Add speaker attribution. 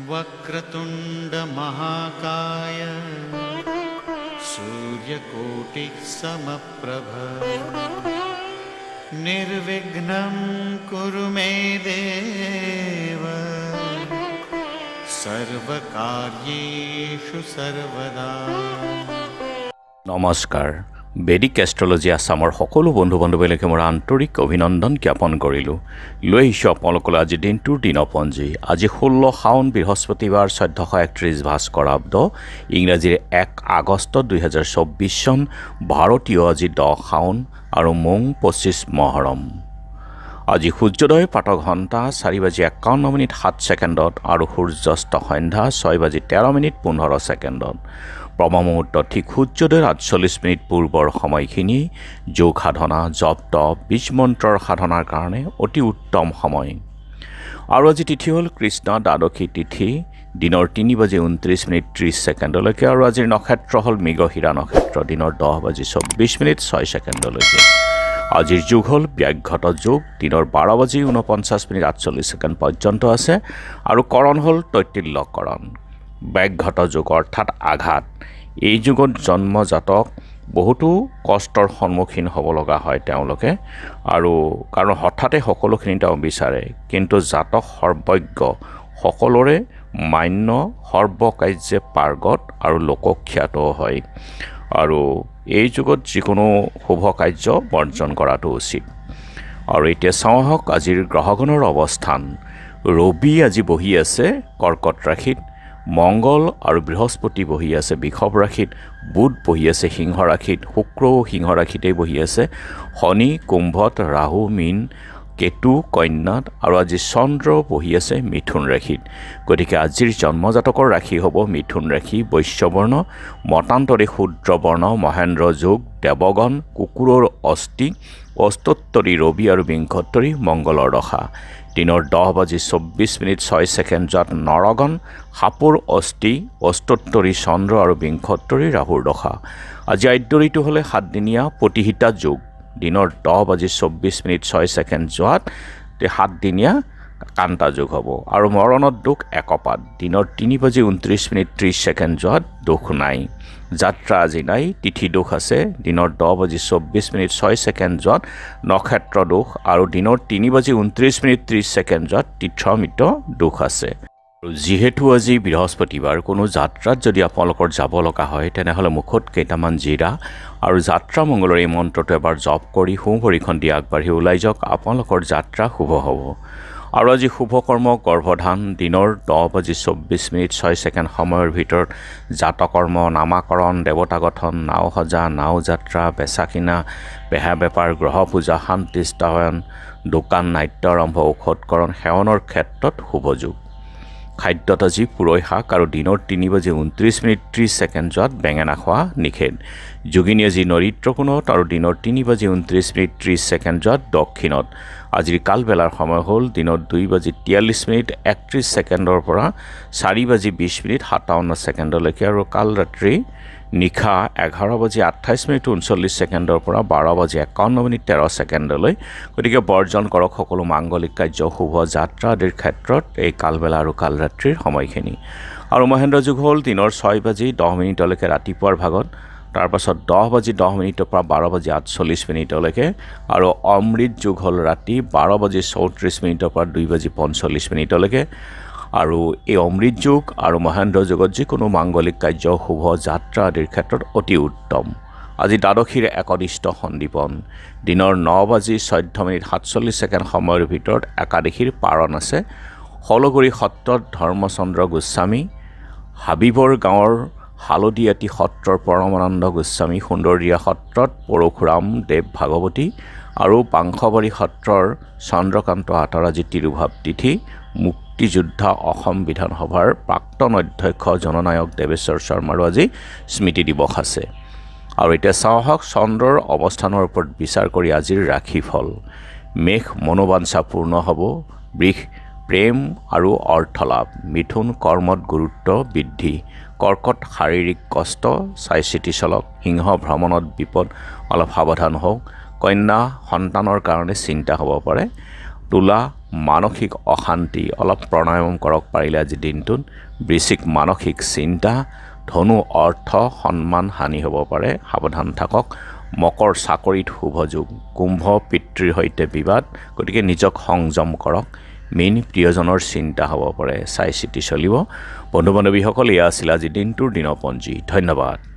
Speaker 1: वक्रतुंड महाकाय सूर्यकोटि समप्रभ निर्विघ्नं कुरु मे देव सर्वकार्येषु सर्वदा।
Speaker 2: नमस्कार। বেদিক এষ্ট্ৰলজি আসামৰ সকলো বন্ধু বান্ধৱীলৈকে মোৰ আন্তৰিক অভিনন্দন জ্ঞাপন কৰিলোঁ। লৈ আহিছোঁ আপোনালোকলৈ আজি দিনটোৰ দিনপঞ্জী। আজি 16 শাওন বৃহস্পতিবাৰ 1431 ভাস্কৰাব্দ ইংৰাজীৰ 1 আগষ্ট 2024 চন ভাৰতীয় আজি 10 শাওন আৰু মং 25 মহৰম। আজি সূৰ্যোদয় প্ৰাতঃঘণ্টা 4:51 আৰু সূৰ্যাস্ত সন্ধ্যা 6:13 ব্ৰহ্মমুহূৰ্ত ঠিক সূৰ্যোদয়ৰ 48 পূৰ্বৰ সময়খিনি যোগ সাধনা জপ তপ বীজ মন্ত্ৰৰ সাধনাৰ কাৰণে অতি উত্তম সময়। আৰু আজি তিথি হ'ল কৃষ্ণ দ্বাদশী তিথি দিনৰ 3:29:30 আৰু আজিৰ নক্ষত্ৰ হ'ল মৃগশিৰা নক্ষত্ৰ দিনৰ 10:24:06 আজিৰ যুগ হ'ল ব্যাঘ্ৰত যুগ দিনৰ 12:49:48 পৰ্যন্ত আছে আৰু কৰণ হ'ল তৈতিল্যকৰণ। ব্যাঘ্ৰত যুগ অৰ্থাৎ আঘাত। এই যুগত জন্মজাতক বহুতো কষ্টৰ সন্মুখীন হ'ব লগা হয় তেওঁলোকে, আৰু কাৰণ হঠাতে সকলোখিনি তেওঁ বিচাৰে, কিন্তু জাতক সৰ্বজ্ঞ সকলোৰে মান্য সৰ্বকাৰ্যে পাৰ্গত আৰু লোকখ্যাতও হয়। আৰু এই যুগত যিকোনো শুভ কাৰ্য বৰ্জন কৰাটো উচিত। আৰু এতিয়া চাওঁ আহক আজিৰ গ্ৰহগণৰ অৱস্থান। ৰবি আজি বহি আছে কৰ্কট ৰাশিত, মংগল আৰু বৃহস্পতি বহি আছে বৃষভ ৰাশিত, বুধ বহি আছে সিংহ ৰাশিত, শুক্ৰও সিংহ ৰাশিতেই বহি আছে, শনি কুম্ভত, ৰাহু মীন, কেতু কন্যাত আৰু আজি চন্দ্ৰ বহি আছে মিথুন ৰাশিত। গতিকে আজিৰ জন্মজাতকৰ ৰাশি হ'ব মিথুন ৰাশি, বৈশ্যবৰ্ণ, মতান্তৰে শূদ্ৰবৰ্ণ, মহেন্দ্ৰ যোগ, দেৱগণ, কুকুৰৰ অস্থি, অস্তোত্তৰী ৰবি আৰু বিংশোত্তৰী মংগলৰ দশা। দিনৰ 10:24:06 নৰগণ, সাপৰ অস্থি, অস্তোত্তৰী চন্দ্ৰ আৰু বিংশোত্তৰী ৰাহুৰ দশা। আজি আদ্যৰিটো হ'লে 7দিনীয়া প্ৰতিহিতা যোগ দিনৰ 10:24:06 7দিনীয়া কান্তা যোগ হ'ব। আৰু মৰণত দুখ একপাত দিনৰ 3:29:30 দুখ নাই। যাত্ৰা আজি নাই, তিথি দোষ আছে দিনৰ 10:24:06 নক্ষত্ৰ দোষ আৰু দিনৰ 3:29:30 তীৰ্থমিত দোষ আছে। আৰু যিহেতু আজি বৃহস্পতিবাৰ কোনো যাত্ৰাত যদি আপোনালোকৰ যাব লগা হয় তেনেহ'লে মুখত কেইটামান জিৰা আৰু যাত্ৰা মংগলৰ এই মন্ত্ৰটো এবাৰ জপ কৰি সোঁভৰিখন দি আগবাঢ়ি ওলাই যাওক, আপোনালোকৰ যাত্ৰা শুভ হ'ব। আৰু আজি শুভকৰ্ম গৰ্ভধান দিনৰ 10:24:06 সময়ৰ ভিতৰত জাতকৰ্ম, নামাকৰণ, দেৱতা গঠন, নাও সজা, নাও যাত্ৰা, বেচা কিনা, বেহা বেপাৰ, গ্ৰহ পূজা, শান্তিস্থাপন, দোকান, নাট্য আৰম্ভ, ঔষধকৰণ, সেৱনৰ ক্ষেত্ৰত শুভযোগ। খাদ্যত আজি পুৰৈ শাক আৰু দিনৰ 3:29:30 বেঙেনা খোৱা নিষেধ। যোগিনী আজি নৰিত্ৰকোণত আৰু দিনৰ 3:29:30 দক্ষিণত। আজিৰ কালবেলাৰ সময় হ'ল দিনৰ 2:43:31 পৰা 4:20:57 আৰু কাল ৰাত্ৰি নিশা 11:28:39 পৰা 12:51:13। গতিকে বৰ্জন কৰক সকলো মাংগলিক কাৰ্য, শুভ যাত্ৰা আদিৰ ক্ষেত্ৰত এই কালবেলা আৰু কাল ৰাত্ৰিৰ সময়খিনি। আৰু মহেন্দ্ৰ যুগ হ'ল দিনৰ 6:10 ৰাতিপুৱাৰ ভাগত, তাৰপাছত 10:10 পৰা 12:48 আৰু অমৃত যুগ হ'ল ৰাতি 12:34 পৰা 2:45 আৰু এই অমৃত যুগ আৰু মহেন্দ্ৰ যুগত যিকোনো মাংগলিক কাৰ্য, শুভ যাত্ৰা আদিৰ ক্ষেত্ৰত অতি উত্তম। আজি দ্বাদশীৰ একদিষ্ট সন্দীপন দিনৰ 9:14:47 সময়ৰ ভিতৰত একাদশীৰ পাৰণ আছে। হলগুৰি সত্ৰত ধৰ্মচন্দ্ৰ গোস্বামী, হাবিবৰ গাঁৱৰ হালদিয়াতি সত্ৰৰ পৰমানন্দ গোস্বামী, সুন্দৰীয়া সত্ৰত পৰশুৰাম দেৱ ভাগৱতী আৰু বাংশবাৰী সত্ৰৰ চন্দ্ৰকান্ত আতাৰ আজি তিৰুভাৱ তিথি। মুক্তিযোদ্ধা অসম বিধানসভাৰ প্ৰাক্তন অধ্যক্ষ জননায়ক দেৱেশ্বৰ শৰ্মাৰো আজি স্মৃতি দিৱস আছে। আৰু এতিয়া চাওঁ আহক চন্দ্ৰৰ অৱস্থানৰ ওপৰত বিচাৰ কৰি আজিৰ ৰাশিফল। মেঘ মনোবাঞ্ছা পূৰ্ণ হ'ব, বৃষ প্ৰেম আৰু অৰ্থলাভ, মিথুন কৰ্মত গুৰুত্ব বৃদ্ধি, কৰ্কট শাৰীৰিক কষ্ট চাই চিতি চলক। সিংহ ভ্ৰমণত বিপদ, অলপ সাৱধান হওক। কন্যা সন্তানৰ কাৰণে চিন্তা হ'ব পাৰে। তুলা মানসিক অশান্তি, অলপ প্ৰাণায়াম কৰক পাৰিলে আজি দিনটোত। বৃশ্চিক মানসিক চিন্তা। ধনু অৰ্থ সন্মান হানি হ'ব পাৰে, সাৱধান থাকক। মকৰ চাকৰিত শুভযোগ। কুম্ভ পিতৃৰ সৈতে বিবাদ, গতিকে নিজক সংযম কৰক। মীন প্ৰিয়জনৰ চিন্তা হ'ব পাৰে, চাই চিতি চলিব। বন্ধু বান্ধৱীসকল, এয়া আছিল আজি দিনটোৰ দিনপঞ্জী। ধন্যবাদ।